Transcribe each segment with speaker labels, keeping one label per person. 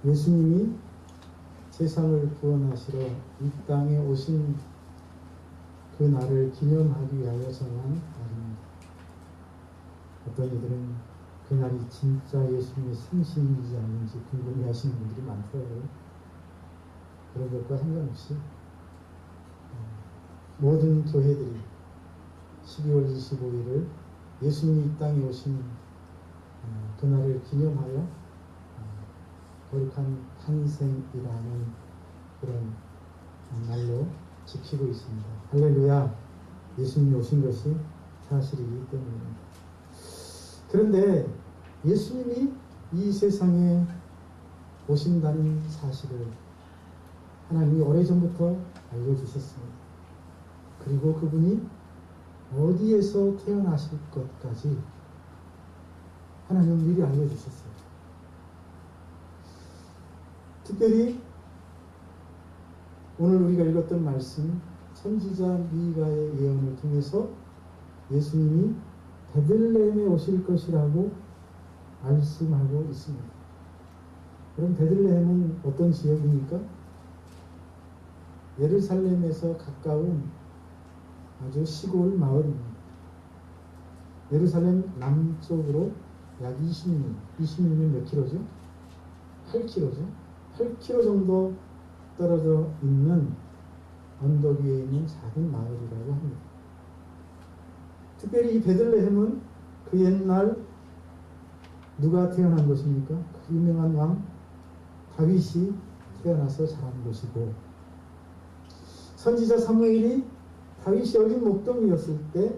Speaker 1: 예수님이 세상을 구원하시러 이 땅에 오신 그 날을 기념하기 위하여 정한 날입니다. 어떤 이들은 그날이 진짜 예수님의 생신인지 아닌지 궁금해하시는 분들이 많더라고요. 그런 것과 상관없이 모든 교회들이 12월 25일을 예수님이 이 땅에 오신 그날을 기념하여 거룩한 탄생이라는 그런 날로 지키고 있습니다. 할렐루야. 예수님이 오신 것이 사실이기 때문입니다. 그런데 예수님이 이 세상에 오신다는 사실을 하나님이 오래전부터 알려주셨습니다. 그리고 그분이 어디에서 태어나실 것까지 하나님은 미리 알려주셨어요. 특별히 오늘 우리가 읽었던 말씀 선지자 미가의 예언을 통해서 예수님이 베들레헴에 오실 것이라고 말씀하고 있습니다. 그럼 베들레헴은 어떤 지역입니까? 예루살렘에서 가까운 아주 시골 마을입니다. 예루살렘 남쪽으로 약 20밀면 몇 킬로죠? 8킬로죠? 8킬로 정도 떨어져 있는 언덕 위에 있는 작은 마을이라고 합니다. 특별히 이 베들레헴은 그 옛날 누가 태어난 곳입니까? 그 유명한 왕 다윗이 태어나서 자란 곳이고, 선지자 사무엘이 다윗이 어린 목동이었을 때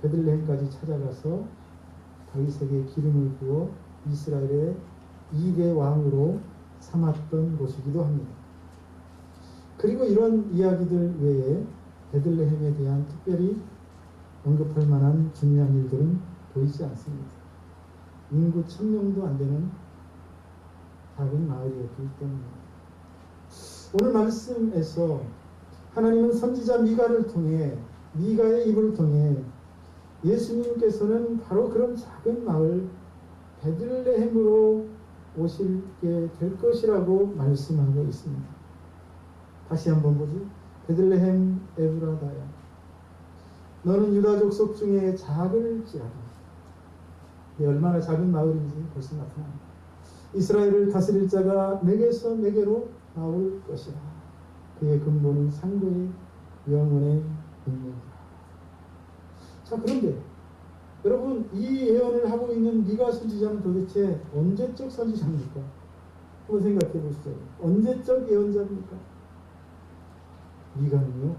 Speaker 1: 베들레헴까지 찾아가서 다윗에게 기름을 부어 이스라엘의 2대 왕으로 삼았던 곳이기도 합니다. 그리고 이런 이야기들 외에 베들레헴에 대한 특별히 언급할 만한 중요한 일들은 보이지 않습니다. 인구 1000명도 안 되는 작은 마을이었기 때문입니다. 오늘 말씀에서 하나님은 선지자 미가를 통해, 미가의 입을 통해 예수님께서는 바로 그런 작은 마을 베들레헴으로 오실게 될 것이라고 말씀하고 있습니다. 다시 한번 보죠. 베들레헴 에브라다야, 너는 유다 족속 중에 작을지라도. 얼마나 작은 마을인지 벌써 나타납니다. 이스라엘을 다스릴 자가 내게서 내게로 나올 것이라. 그의 근본은 상고의 영원의 능력이라. 자, 그런데 여러분, 이 예언을 하고 있는 미가 선지자는 도대체 언제적 선지자입니까? 한번 생각해 보시죠. 언제적 예언자입니까? 미가는요,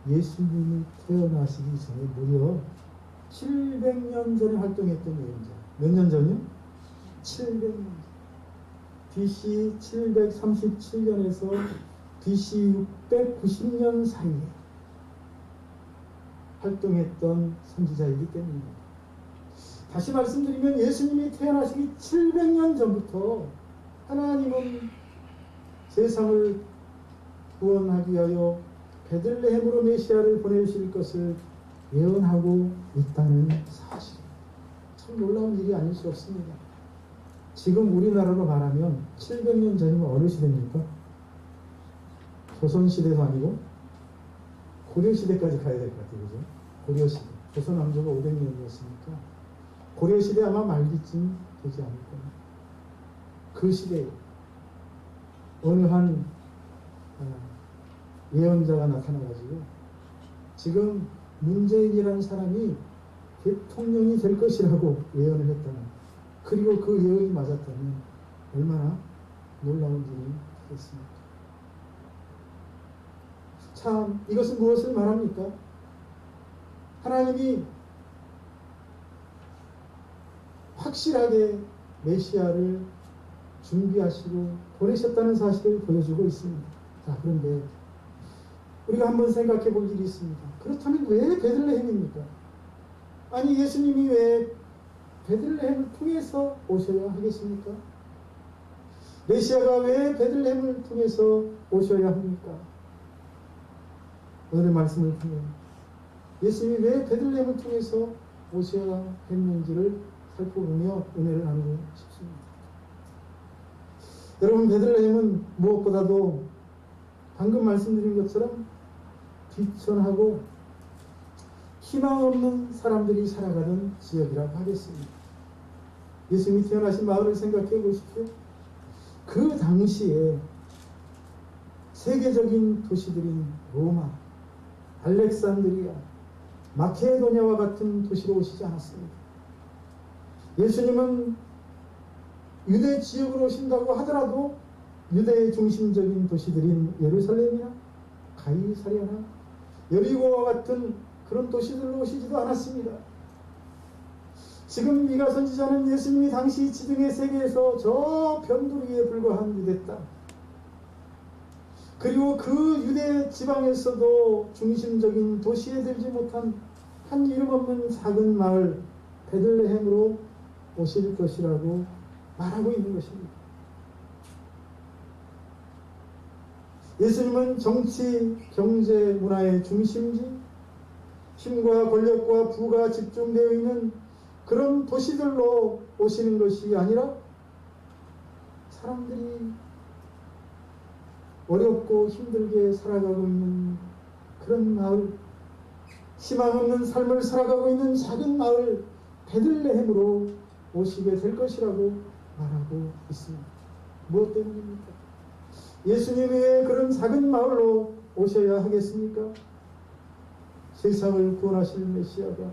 Speaker 1: 예수님이 태어나시기 전에 무려 700년 전에 활동했던 예언자. 몇 년 전이요? 700년 전. BC 737년에서 BC 690년 사이에 활동했던 선지자이기 때문입니다. 다시 말씀드리면 예수님이 태어나시기 700년 전부터 하나님은 세상을 구원하기 위하여 베들레헴으로 메시아를 보내실 것을 예언하고 있다는 사실. 참 놀라운 일이 아닐 수 없습니다. 지금 우리나라로 말하면 700년 전이면 어느 시대입니까? 조선시대도 아니고 고려시대까지 가야 될 것 같아요. 그죠? 고려시대. 조선 왕조가 500년이었으니까 고려시대 아마 말기쯤 되지 않을 겁니다. 그 시대에 어느 한 예언자가 나타나가지고 지금 문재인이라는 사람이 대통령이 될 것이라고 예언을 했다는, 그리고 그 예언이 맞았다면 얼마나 놀라운 일이 되겠습니까? 참, 이것은 무엇을 말합니까? 하나님이 확실하게 메시아를 준비하시고 보내셨다는 사실을 보여주고 있습니다. 자, 그런데 우리가 한번 생각해 볼 일이 있습니다. 그렇다면 왜 베들레헴입니까? 아니, 예수님이 왜 베들레헴을 통해서 오셔야 하겠습니까? 메시아가 왜 베들레헴을 통해서 오셔야 합니까? 오늘의 말씀을 통해 예수님이 왜 베들레헴을 통해서 오셔야 했는지를 살펴보며 은혜를 나누고 싶습니다. 여러분, 베들레헴은 무엇보다도 방금 말씀드린 것처럼 비천하고 희망 없는 사람들이 살아가는 지역이라고 하겠습니다. 예수님이 태어나신 마을을 생각해 보십시오. 그 당시에 세계적인 도시들인 로마, 알렉산드리아, 마케도냐와 같은 도시로 오시지 않았습니다. 예수님은 유대 지역으로 오신다고 하더라도 유대의 중심적인 도시들인 예루살렘이나 가이사랴나 여리고와 같은 그런 도시들로 오시지도 않았습니다. 지금 미가 선지자는 예수님이 당시 지중해 세계에서 저 변두리에 불과한 유대 땅, 그리고 그 유대 지방에서도 중심적인 도시에 들지 못한 한 이름 없는 작은 마을 베들레헴으로 오실 것이라고 말하고 있는 것입니다. 예수님은 정치, 경제, 문화의 중심지, 힘과 권력과 부가 집중되어 있는 그런 도시들로 오시는 것이 아니라 사람들이 어렵고 힘들게 살아가고 있는 그런 마을, 희망 없는 삶을 살아가고 있는 작은 마을 베들레헴으로 오시게 될 것이라고 말하고 있습니다. 무엇 때문입니까? 예수님 왜 그런 작은 마을로 오셔야 하겠습니까? 세상을 구원하실 메시아가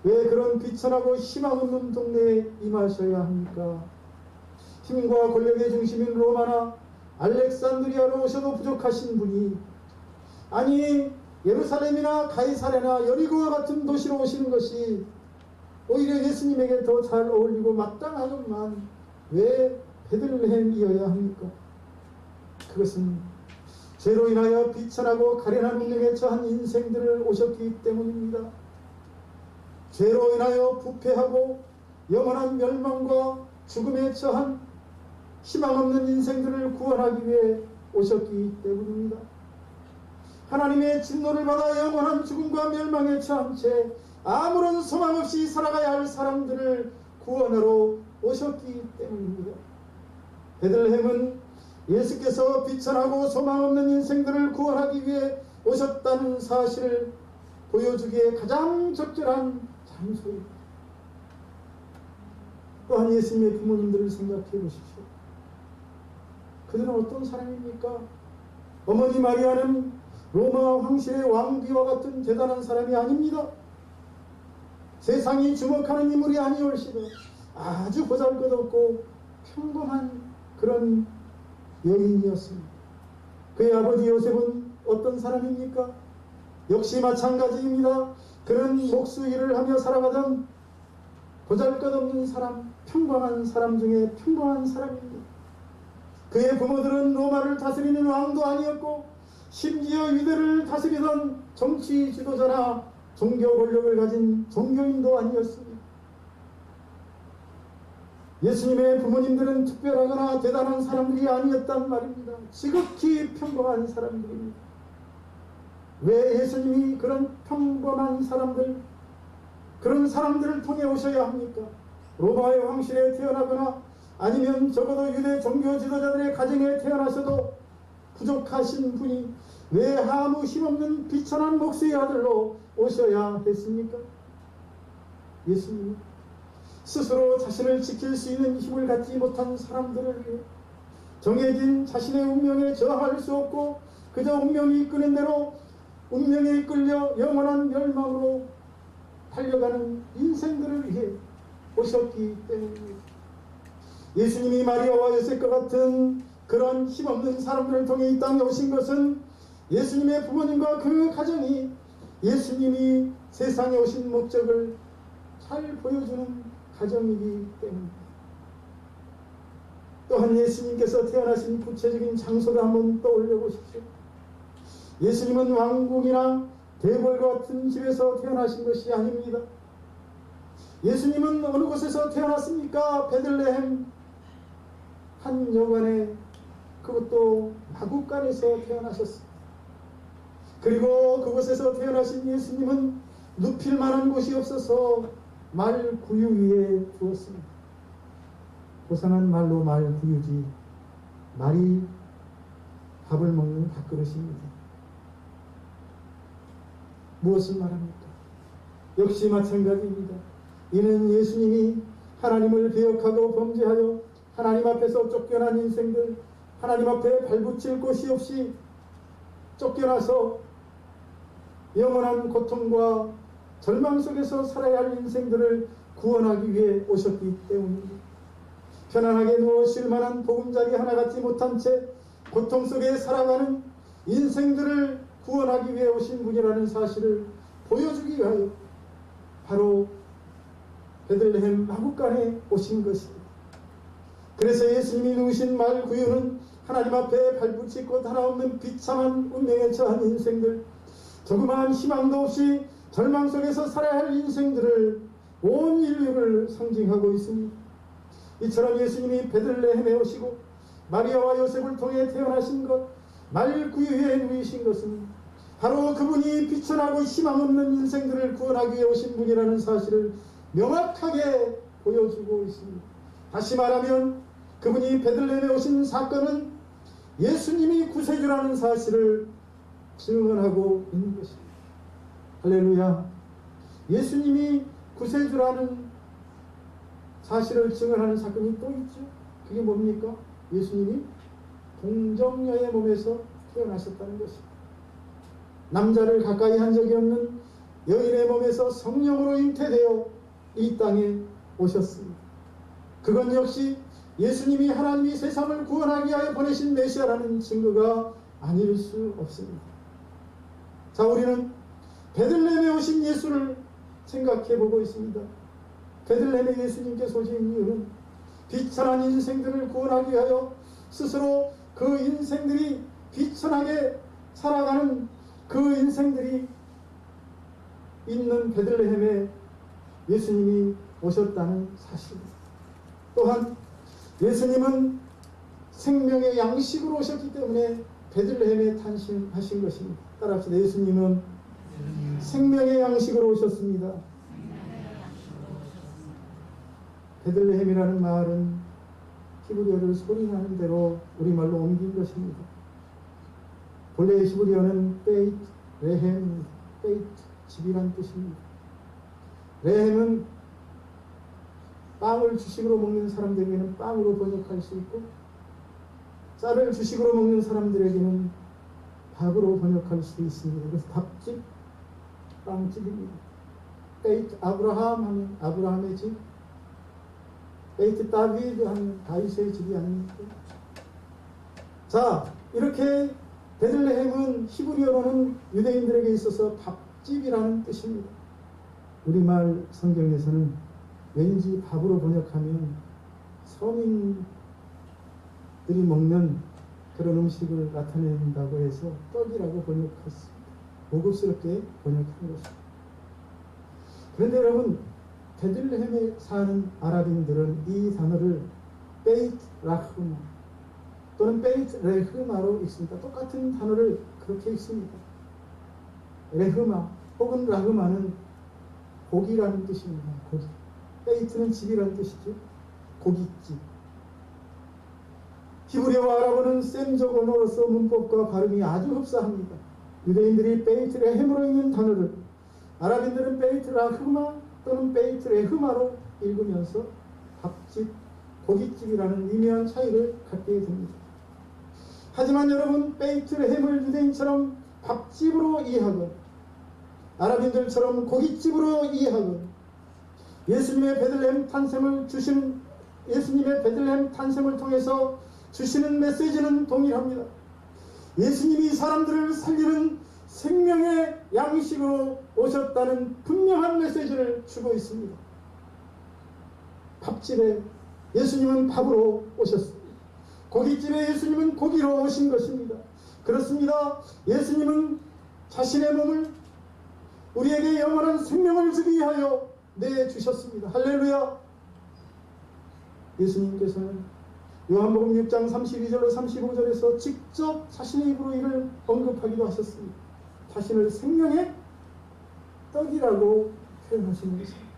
Speaker 1: 왜 그런 비천하고 희망 없는 동네에 임하셔야 합니까? 힘과 권력의 중심인 로마나 알렉산드리아로 오셔도 부족하신 분이, 아니 예루살렘이나 가이사랴나 여리고와 같은 도시로 오시는 것이 오히려 예수님에게 더 잘 어울리고 마땅하건만 왜 베들레헴이어야 합니까? 그것은 죄로 인하여 비천하고 가련한 운명에 처한 인생들을 오셨기 때문입니다. 죄로 인하여 부패하고 영원한 멸망과 죽음에 처한 희망 없는 인생들을 구원하기 위해 오셨기 때문입니다. 하나님의 진노를 받아 영원한 죽음과 멸망에 처한 채 아무런 소망 없이 살아가야 할 사람들을 구원하러 오셨기 때문입니다. 베들레헴은 예수께서 비천하고 소망 없는 인생들을 구원하기 위해 오셨다는 사실을 보여주기에 가장 적절한 장소입니다. 또한 예수님의 부모님들을 생각해 보십시오. 그들은 어떤 사람입니까? 어머니 마리아는 로마 황실의 왕비와 같은 대단한 사람이 아닙니다. 세상이 주목하는 인물이 아니올시도 아주 보잘것없고 평범한 그런 여인이었습니다. 그의 아버지 요셉은 어떤 사람입니까? 역시 마찬가지입니다. 그런 목수일을 하며 살아가던 보잘것없는 사람, 평범한 사람 중에 평범한 사람입니다. 그의 부모들은 로마를 다스리는 왕도 아니었고 심지어 유대를 다스리던 정치 지도자나 종교 권력을 가진 종교인도 아니었습니다. 예수님의 부모님들은 특별하거나 대단한 사람들이 아니었단 말입니다. 지극히 평범한 사람들입니다. 왜 예수님이 그런 평범한 사람들, 그런 사람들을 통해 오셔야 합니까? 로마의 황실에 태어나거나 아니면 적어도 유대 종교 지도자들의 가정에 태어나셔도 부족하신 분이 왜 아무 힘없는 비천한 목수의 아들로 오셔야 했습니까? 예수님은 스스로 자신을 지킬 수 있는 힘을 갖지 못한 사람들을 위해 정해진 자신의 운명에 저항할 수 없고 그저 운명이 이끄는 대로 운명에 이끌려 영원한 멸망으로 달려가는 인생들을 위해 오셨기 때문입니다. 예수님이 마리아와 요셉과 같은 그런 힘없는 사람들을 통해 이 땅에 오신 것은 예수님의 부모님과 그 가정이 예수님이 세상에 오신 목적을 잘 보여주는 가정이기 때문입니다. 또한 예수님께서 태어나신 구체적인 장소를 한번 떠올려 보십시오. 예수님은 왕궁이나 대궐과 같은 집에서 태어나신 것이 아닙니다. 예수님은 어느 곳에서 태어났습니까? 베들레헴 한 여관에, 그것도 마구간에서 태어나셨습니다. 그리고 그곳에서 태어나신 예수님은 눕힐 만한 곳이 없어서 말 구유 위에 두었습니다. 고상한 말로 말 구유지 말이 밥을 먹는 밥그릇입니다. 무엇을 말합니까? 역시 마찬가지입니다. 이는 예수님이 하나님을 배역하고 범죄하여 하나님 앞에서 쫓겨난 인생들, 하나님 앞에 발붙일 곳이 없이 쫓겨나서 영원한 고통과 절망 속에서 살아야 할 인생들을 구원하기 위해 오셨기 때문입니다. 편안하게 누워 쉴 만한 보금자리 하나 갖지 못한 채 고통 속에 살아가는 인생들을 구원하기 위해 오신 분이라는 사실을 보여주기 위하여 바로 베들레헴 마구간에 오신 것입니다. 그래서 예수님이 누우신 말 구유는 하나님 앞에 발붙이고 하나없는 비참한 운명에 처한 인생들, 조그마한 희망도 없이 절망 속에서 살아야 할 인생들을 온 인류를 상징하고 있습니다. 이처럼 예수님이 베들레헴에 오시고 마리아와 요셉을 통해 태어나신 것, 말 구유에 누이신 것은 바로 그분이 비천하고 희망 없는 인생들을 구원하기 위해 오신 분이라는 사실을 명확하게 보여주고 있습니다. 다시 말하면 그분이 베들레헴에 오신 사건은 예수님이 구세주라는 사실을 증언하고 있는 것입니다. 할렐루야. 예수님이 구세주라는 사실을 증언하는 사건이 또 있죠. 그게 뭡니까? 예수님이 동정녀의 몸에서 태어나셨다는 것입니다. 남자를 가까이 한 적이 없는 여인의 몸에서 성령으로 잉태되어 이 땅에 오셨습니다. 그건 역시 예수님이 하나님이 세상을 구원하기 위하여 보내신 메시아라는 증거가 아닐 수 없습니다. 자, 우리는 베들레헴에 오신 예수를 생각해 보고 있습니다. 베들레헴에 예수님께서 오신 이유는 비천한 인생들을 구원하기 위하여 스스로 그 인생들이 비천하게 살아가는 그 인생들이 있는 베들레헴에 예수님이 오셨다는 사실입니다. 또한 예수님은 생명의 양식으로 오셨기 때문에 베들레헴에 탄생하신 것입니다. 따라합시다. 예수님은 생명의 양식으로 오셨습니다. 베들레헴이라는 말은 히브리어를 소리나는 대로 우리말로 옮긴 것입니다. 본래 히브리어는 베이트 레헴입니다. 베이트 집이란 뜻입니다. 레헴은 빵을 주식으로 먹는 사람들에게는 빵으로 번역할 수 있고, 쌀을 주식으로 먹는 사람들에게는 밥으로 번역할 수 있습니다. 그래서 밥집, 빵집입니다. 베이트 아브라함 하면 아브라함의 집, 베이트 다비드 하면 다윗의 집이 아닙니까? 자, 이렇게 베들레헴은 히브리어로는 유대인들에게 있어서 밥집이라는 뜻입니다. 우리말 성경에서는 왠지 밥으로 번역하면 서민들이 먹는 그런 음식을 나타낸다고 해서 떡이라고 번역했습니다. 고급스럽게 번역한 것입니다. 그런데 여러분, 베들레헴에 사는 아랍인들은 이 단어를 베이트 라흐마 또는 베이트 레흐마로 읽습니다. 똑같은 단어를 그렇게 읽습니다. 레흐마 혹은 라흐마는 고기라는 뜻입니다. 고기. 베이트는 집이라는 뜻이죠. 고깃집. 히브리어와 아랍어는 셈적 언어로서 문법과 발음이 아주 흡사합니다. 유대인들이 베이트 레헴으로 읽는 단어를 아랍인들은 베이트 라흐마 또는 베이트 레흐마로 읽으면서 밥집, 고깃집이라는 미묘한 차이를 갖게 됩니다. 하지만 여러분, 베이트 레헴을 유대인처럼 밥집으로 이해하건 아랍인들처럼 고깃집으로 이해하건 예수님의 베들레헴 탄생을 통해서 주시는 메시지는 동일합니다. 예수님이 사람들을 살리는 생명의 양식으로 오셨다는 분명한 메시지를 주고 있습니다. 밥집에 예수님은 밥으로 오셨습니다. 고깃집에 예수님은 고기로 오신 것입니다. 그렇습니다. 예수님은 자신의 몸을 우리에게 영원한 생명을 주기 위하여 내주셨습니다. 할렐루야. 예수님께서는 요한복음 6장 32절로 35절에서 직접 자신의 입으로 이를 언급하기도 하셨습니다. 자신을 생명의 떡이라고 표현하시는 것입니다.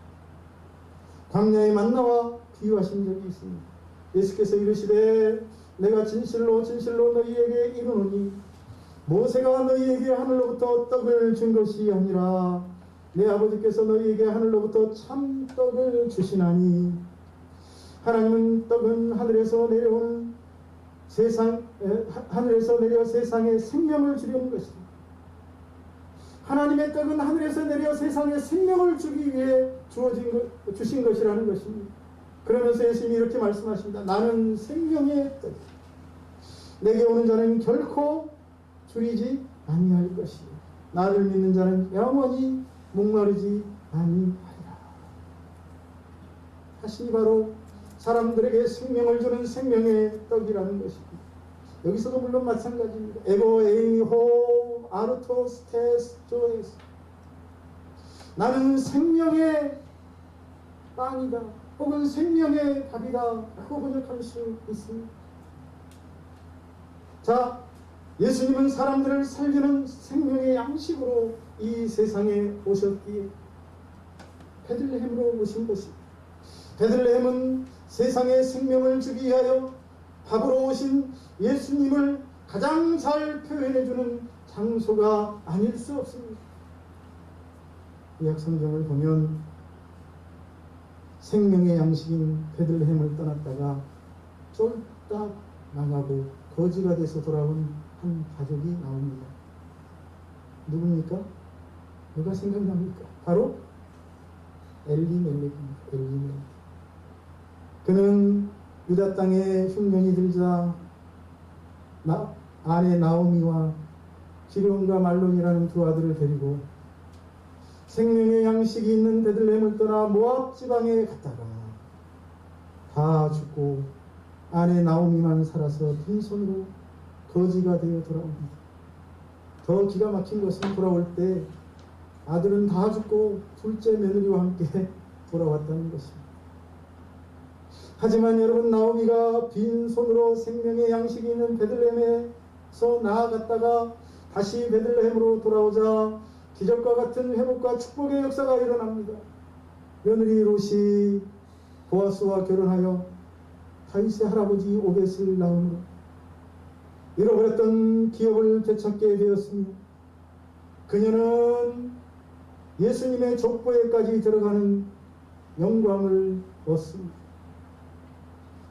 Speaker 1: 광야의 만나와 비유하신 적이 있습니다. 예수께서 이르시되 내가 진실로 진실로 너희에게 이르노니 모세가 너희에게 하늘로부터 떡을 준 것이 아니라 내 아버지께서 너희에게 하늘로부터 참떡을 주시나니 하나님은 떡은 하늘에서 내려 세상에 생명을 주려는 것이다. 하나님의 떡은 하늘에서 내려 세상에 생명을 주기 위해 주신 것이라는 것입니다. 그러면서 예수님이 이렇게 말씀하십니다. 나는 생명의 떡. 내게 오는 자는 결코 줄이지 아니할 것이요 나를 믿는 자는 영원히 목마르지 아니하리라. 자신이 바로 사람들에게 생명을 주는 생명의 떡이라는 것입니다. 여기서도 물론 마찬가지입니다. 에고 에이미 호 아르토 스테스 조에스. 나는 생명의 빵이다. 혹은 생명의 밥이다. 라고 번역할 수 있습니다. 자, 예수님은 사람들을 살리는 생명의 양식으로 이 세상에 오셨기에 베들레헴으로 오신 것입니다. 베들레헴은 세상에 생명을 주기 위하여 밥으로 오신 예수님을 가장 잘 표현해주는 장소가 아닐 수 없습니다. 구약 성경을 보면 생명의 양식인 베들레헴을 떠났다가 쫄딱 망하고 거지가 돼서 돌아온 한 가족이 나옵니다. 누굽니까? 누가 생각납니까? 바로 엘리멜렉입니다. 엘리멜렉. 그는 유다 땅에 흉년이 들자 아내 나오미와 기lum과 말론이라는 두 아들을 데리고 생명의 양식이 있는 베들레헴을 떠나 모압 지방에 갔다가 다 죽고 아내 나오미만 살아서 빈손으로 거지가 되어 돌아옵니다. 더 기가 막힌 것은 돌아올 때 아들은 다 죽고 둘째 며느리와 함께 돌아왔다는 것입니다. 하지만 여러분, 나오미가 빈손으로 생명의 양식이 있는 베들레헴에서 나아갔다가 다시 베들레헴으로 돌아오자 기적과 같은 회복과 축복의 역사가 일어납니다. 며느리 롯이 보아스와 결혼하여 다윗의 할아버지 오벳을 낳음으로 잃어버렸던 기업을 되찾게 되었습니다. 그녀는 예수님의 족보에까지 들어가는 영광을 얻습니다.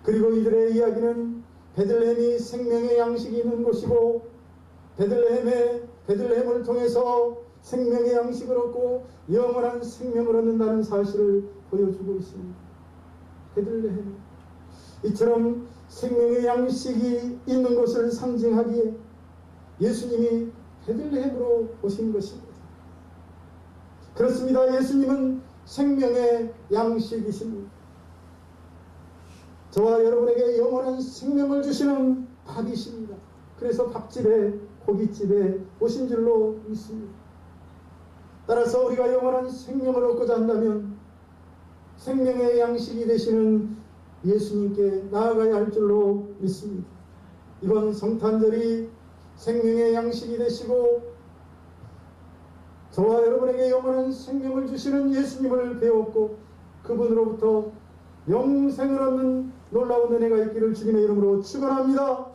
Speaker 1: 그리고 이들의 이야기는 베들레헴이 생명의 양식이 있는 곳이고 베들레헴을 통해서 생명의 양식을 얻고 영원한 생명을 얻는다는 사실을 보여주고 있습니다. 베들레헴, 이처럼 생명의 양식이 있는 곳을 상징하기에 예수님이 베들레헴으로 오신 것입니다. 그렇습니다. 예수님은 생명의 양식이십니다. 저와 여러분에게 영원한 생명을 주시는 밥이십니다. 그래서 밥집에 고깃집에 오신 줄로 믿습니다. 따라서 우리가 영원한 생명을 얻고자 한다면 생명의 양식이 되시는 예수님께 나아가야 할 줄로 믿습니다. 이번 성탄절이 생명의 양식이 되시고 저와 여러분에게 영원한 생명을 주시는 예수님을 배웠고 그분으로부터 영생을 얻는 놀라운 은혜가 있기를 주님의 이름으로 축원합니다.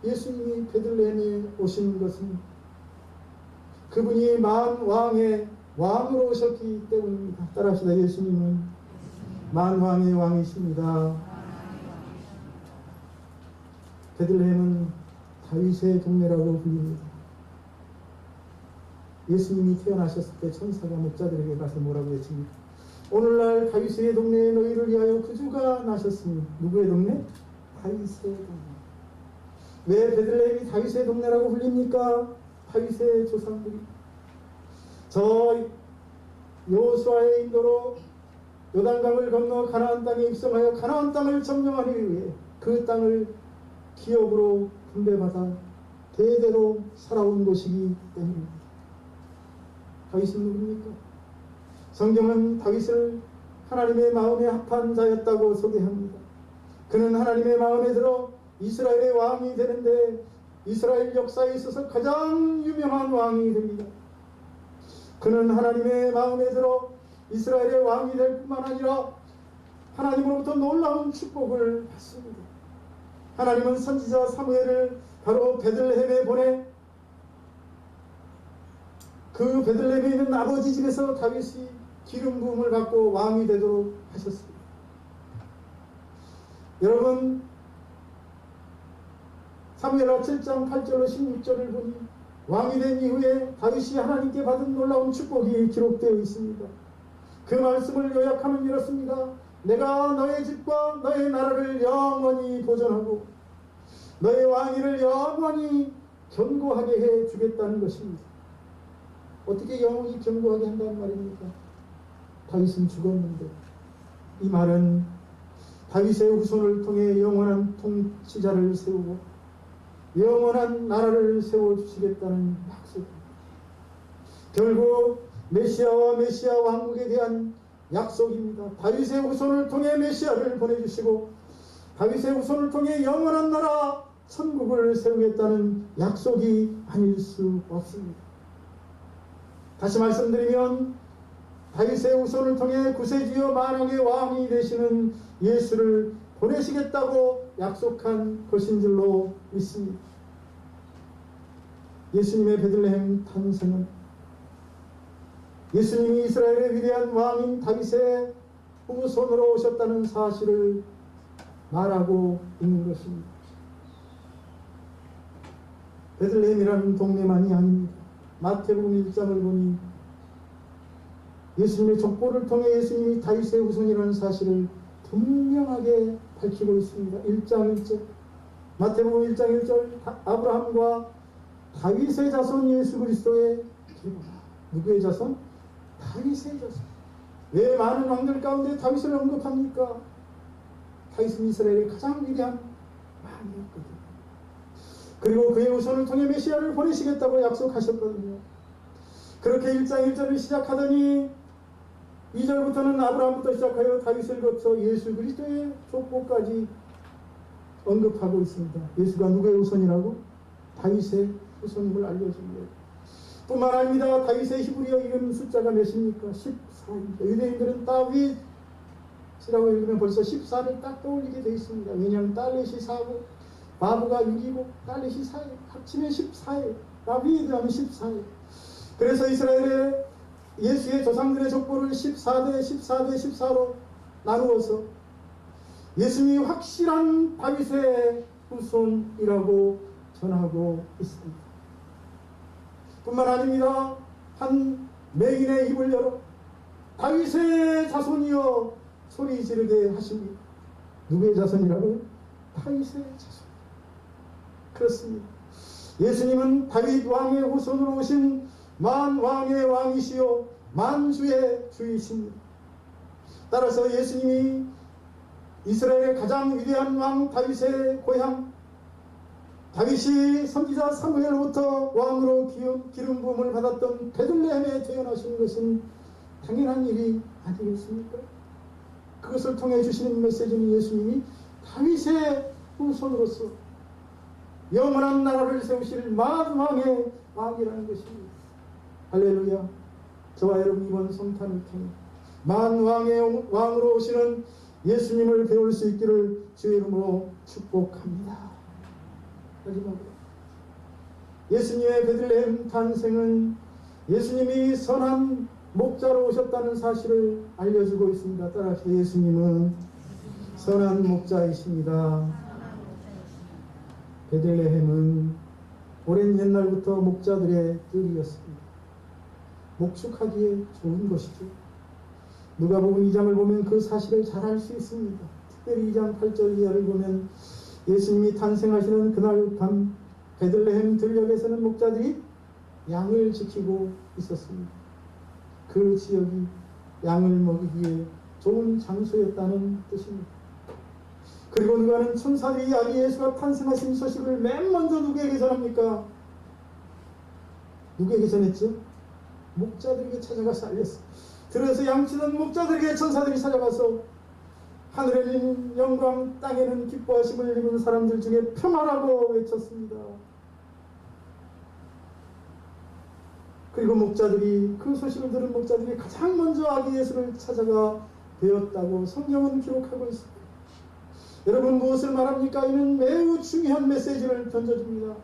Speaker 1: 예수님이 베들레헴에 오신 것은 그분이 만왕의 왕으로 오셨기 때문입니다. 따라합시다. 예수님은 만왕의 왕이십니다. 베들레헴은 다윗의 동네라고 불립니다. 예수님이 태어나셨을 때 천사가 목자들에게 가서 뭐라고 외칩니까? 오늘날 다윗의 동네에 너희를 위하여 구주가 나셨으니. 누구의 동네? 다윗의 동네. 왜 베들레헴이 다윗의 동네라고 불립니까? 다윗의 조상들이 저 여호수아의 인도로 요단강을 건너 가나안 땅에 입성하여 가나안 땅을 점령하기 위해 그 땅을 기업으로 분배받아 대대로 살아온 곳이기 때문입니다. 다윗은 누굽니까? 성경은 다윗을 하나님의 마음에 합한 자였다고 소개합니다. 그는 하나님의 마음에 들어 이스라엘의 왕이 되는데 이스라엘 역사에 있어서 가장 유명한 왕이 됩니다. 그는 하나님의 마음에 들어 이스라엘의 왕이 될 뿐만 아니라 하나님으로부터 놀라운 축복을 받습니다. 하나님은 선지자 사무엘을 바로 베들레헴에 보내 그 베들레헴에 있는 아버지 집에서 다윗이 기름 부음을 받고 왕이 되도록 하셨습니다. 여러분, 사무엘하 7장 8절로 16절을 보니 왕이 된 이후에 다윗이 하나님께 받은 놀라운 축복이 기록되어 있습니다. 그 말씀을 요약하면 이렇습니다. 내가 너의 집과 너의 나라를 영원히 보존하고 너의 왕위를 영원히 견고하게 해 주겠다는 것입니다. 어떻게 영원히 견고하게 한다는 말입니까? 다윗은 죽었는데, 이 말은 다윗의 후손을 통해 영원한 통치자를 세우고 영원한 나라를 세워주시겠다는 약속입니다. 결국 메시아와 메시아 왕국에 대한 약속입니다. 다윗의 후손을 통해 메시아를 보내주시고 다윗의 후손을 통해 영원한 나라 천국을 세우겠다는 약속이 아닐 수 없습니다. 다시 말씀드리면 다윗의 후손을 통해 구세주여 만왕의 왕이 되시는 예수를 보내시겠다고 약속한 것인 줄로 믿습니다. 예수님의 베들레헴 탄생은 예수님이 이스라엘의 위대한 왕인 다윗의 후손으로 오셨다는 사실을 말하고 있는 것입니다. 베들레헴이라는 동네만이 아닙니다. 마태복음 1장을 보니 예수님의 족보를 통해 예수님이 다윗의 후손이라는 사실을 분명하게 밝히고 있습니다. 1장 1절, 마태복음 1장 1절, 아브라함과 다윗의 자손 예수 그리스도의 기록이다. 누구의 자손? 다윗의 자손. 왜 많은 왕들 가운데 다윗을 언급합니까? 다윗은 이스라엘의 가장 위대한 왕이었거든요. 그리고 그의 후손을 통해 메시아를 보내시겠다고 약속하셨거든요. 그렇게 1장 1절을 시작하더니 2절부터는 아브라함부터 시작하여 다윗을 거쳐 예수 그리스도의 족보까지 언급하고 있습니다. 예수가 누구의 후손이라고? 다윗의 후손임을 알려줍니다. 뿐만 아닙니다. 다윗의 히브리어 이름 숫자가 몇입니까? 14입니다. 유대인들은 다윗이라고 읽으면 벌써 14를 딱 떠올리게 되어 있습니다. 왜냐하면 딸렛이 4고 바브가 6이고 딸렛이 4예요. 합치면 14예요. 다윗 하면 14예요. 그래서 이스라엘의 예수의 조상들의 족보를 14대 14대 14로 나누어서 예수님이 확실한 다윗의 후손이라고 전하고 있습니다. 뿐만 아닙니다. 한 맹인의 입을 열어 다윗의 자손이여 소리 지르게 하십니다. 누구의 자손이라고요? 다윗의 자손. 그렇습니다. 예수님은 다윗 왕의 후손으로 오신 만왕의 왕이시요 만주의 주이십니다. 따라서 예수님이 이스라엘의 가장 위대한 왕 다윗의 고향, 다윗이 선지자 사무엘로부터 왕으로 기름 부음을 받았던 베들레헴에 태어나신 것은 당연한 일이 아니겠습니까? 그것을 통해 주시는 메시지는 예수님이 다윗의 후손으로서 영원한 나라를 세우실 만왕의 왕이라는 것입니다. 할렐루야. 저와 여러분 이번 성탄을 통해 만왕의 왕으로 오시는 예수님을 배울 수 있기를 주의 이름으로 축복합니다. 마지막으로 예수님의 베들레헴 탄생은 예수님이 선한 목자로 오셨다는 사실을 알려주고 있습니다. 따라서 예수님은 선한 목자이십니다. 베들레헴은 오랜 옛날부터 목자들의 뜰이었습니다. 목축하기에 좋은 것이죠. 누가복음 2장을 보면 그 사실을 잘 알 수 있습니다. 특별히 2장 8절 이하를 보면 예수님이 탄생하시는 그날 밤 베들레헴 들녘에서는 목자들이 양을 지키고 있었습니다. 그 지역이 양을 먹이기에 좋은 장소였다는 뜻입니다. 그리고 누가는 천사들이 아기 예수가 탄생하신 소식을 맨 먼저 누구에게 전합니까? 누구에게 전했죠? 목자들에게 찾아가서 알렸어요. 들어서 양치던 목자들에게 천사들이 찾아가서 하늘에는 영광, 땅에는 기뻐하심을 입은 사람들 중에 평화라고 외쳤습니다. 그리고 목자들이, 그 소식을 들은 목자들이 가장 먼저 아기 예수를 찾아가 되었다고 성경은 기록하고 있습니다. 여러분, 무엇을 말합니까? 이는 매우 중요한 메시지를 던져줍니다.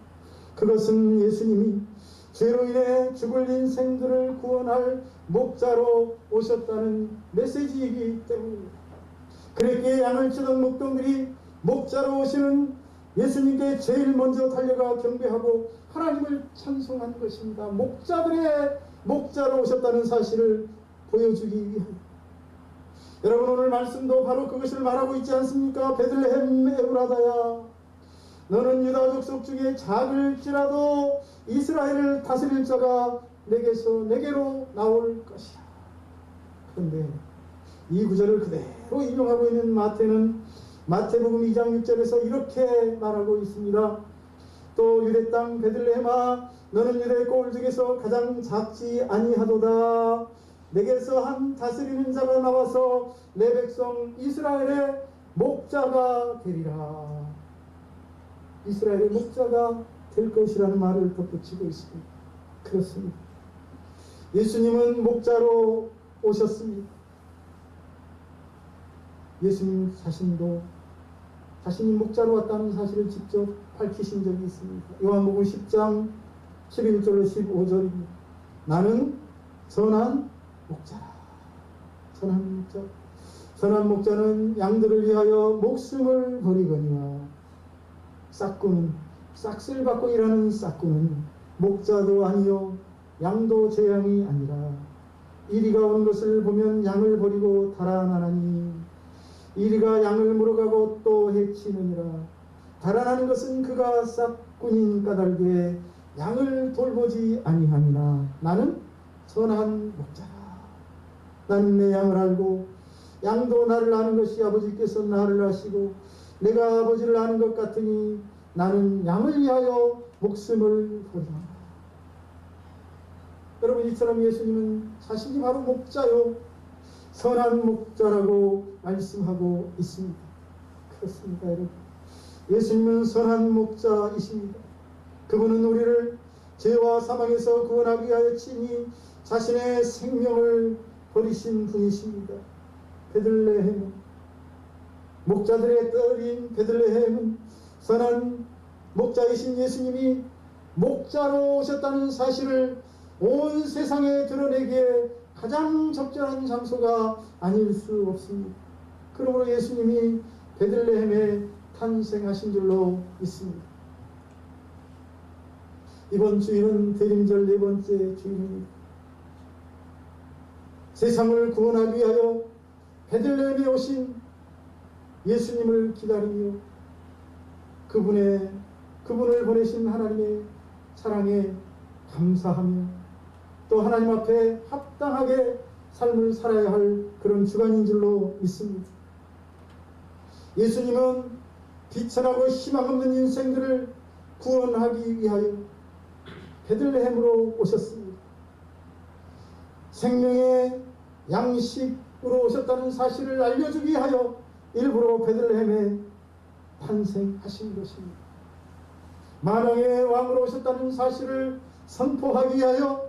Speaker 1: 그것은 예수님이 죄로 인해 죽을 인생들을 구원할 목자로 오셨다는 메시지이기 때문입니다. 그렇게 양을 치던 목동들이 목자로 오시는 예수님께 제일 먼저 달려가 경배하고 하나님을 찬송하는 것입니다. 목자들의 목자로 오셨다는 사실을 보여주기 위함. 여러분, 오늘 말씀도 바로 그것을 말하고 있지 않습니까? 베들레헴 에브라다야, 너는 유다 족속 중에 작을지라도 이스라엘을 다스릴 자가 내게로 나올 것이야. 그런데 이 구절을 그대로 인용하고 있는 마태는 마태복음 2장 6절에서 이렇게 말하고 있습니다. 또 유대 땅 베들레헴아, 너는 유대 고을 중에서 가장 작지 아니하도다. 내게서 한 다스리는 자가 나와서 내 백성 이스라엘의 목자가 되리라. 이스라엘의 목자가 될 것이라는 말을 덧붙이고 있습니다. 그렇습니다. 예수님은 목자로 오셨습니다. 예수님 자신도 자신이 목자로 왔다는 사실을 직접 밝히신 적이 있습니다. 요한복음 10장 11절로 15절입니다. 나는 선한 목자라. 선한 목자. 선한 목자는 양들을 위하여 목숨을 버리거니와 싹구는, 싹쓸 받고 일하는 싹구는 목자도 아니요 양도 제 양이 아니라 이리가 오는 것을 보면 양을 버리고 달아나나니 이리가 양을 물어가고 또 해치느니라. 달아나는 것은 그가 싹꾼인 까닭에 양을 돌보지 아니하니라. 나는 선한 목자라. 나는 내 양을 알고 양도 나를 아는 것이 아버지께서 나를 아시고 내가 아버지를 아는 것 같으니 나는 양을 위하여 목숨을 버리라. 여러분, 이처럼 예수님은 자신이 바로 목자요 선한 목자라고 말씀하고 있습니다. 그렇습니다, 여러분. 예수님은 선한 목자이십니다. 그분은 우리를 죄와 사망에서 구원하기 위하여 친히 자신의 생명을 버리신 분이십니다. 베들레헴은, 목자들의 딸인 베들레헴은 선한 목자이신 예수님이 목자로 오셨다는 사실을 온 세상에 드러내기에 가장 적절한 장소가 아닐 수 없습니다. 그러므로 예수님이 베들레헴에 탄생하신 줄로 믿습니다. 이번 주일은 대림절 네 번째 주일입니다. 세상을 구원하기 위하여 베들레헴에 오신 예수님을 기다리며 그분을 보내신 하나님의 사랑에 감사하며 또 하나님 앞에 합당하게 삶을 살아야 할 그런 주간인 줄로 믿습니다. 예수님은 비천하고 희망 없는 인생들을 구원하기 위하여 베들레헴으로 오셨습니다. 생명의 양식으로 오셨다는 사실을 알려주기 위하여 일부러 베들레헴에 탄생하신 것입니다. 만왕의 왕으로 오셨다는 사실을 선포하기 위하여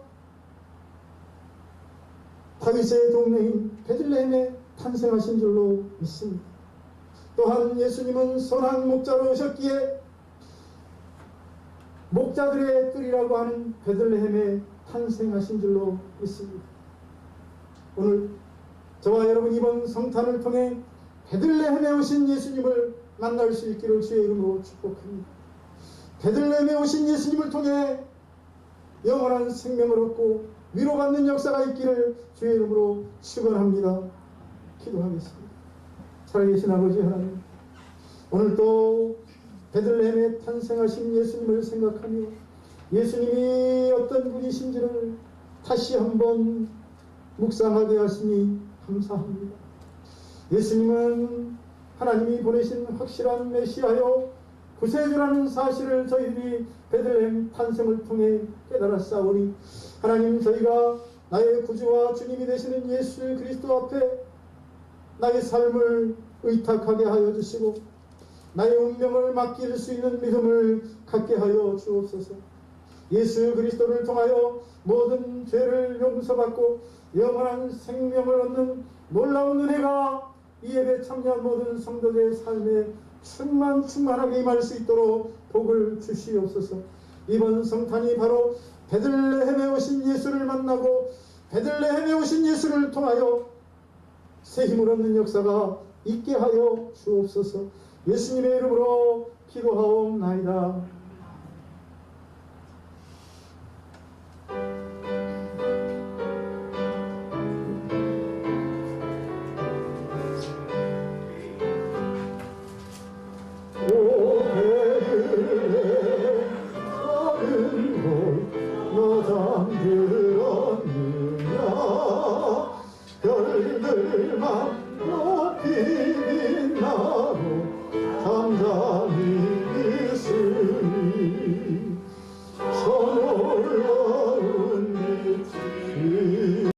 Speaker 1: 다윗의 동네인 베들레헴에 탄생하신 줄로 믿습니다. 또한 예수님은 선한 목자로 오셨기에 목자들의 뜰이라고 하는 베들레헴에 탄생하신 줄로 믿습니다. 오늘 저와 여러분 이번 성탄을 통해 베들레헴에 오신 예수님을 만날 수 있기를 주의 이름으로 축복합니다. 베들레헴에 오신 예수님을 통해 영원한 생명을 얻고 위로받는 역사가 있기를 주의 이름으로 축원합니다. 기도하겠습니다. 살아계신 아버지 하나님, 오늘 또 베들레헴에 탄생하신 예수님을 생각하며 예수님이 어떤 분이신지를 다시 한번 묵상하게 하시니 감사합니다. 예수님은 하나님이 보내신 확실한 메시아요 구세주라는 사실을 저희들이 베들레헴 탄생을 통해 깨달았사오니 하나님, 저희가 나의 구주와 주님이 되시는 예수 그리스도 앞에 나의 삶을 의탁하게 하여 주시고 나의 운명을 맡길 수 있는 믿음을 갖게 하여 주옵소서. 예수 그리스도를 통하여 모든 죄를 용서받고 영원한 생명을 얻는 놀라운 은혜가 이 예배 참여한 모든 성도들의 삶에 충만하게 임할 수 있도록 복을 주시옵소서. 이번 성탄이 바로 베들레헴에 오신 예수를 만나고 베들레헴에 오신 예수를 통하여 새 힘을 얻는 역사가 있게 하여 주옵소서. 예수님의 이름으로 기도하옵나이다.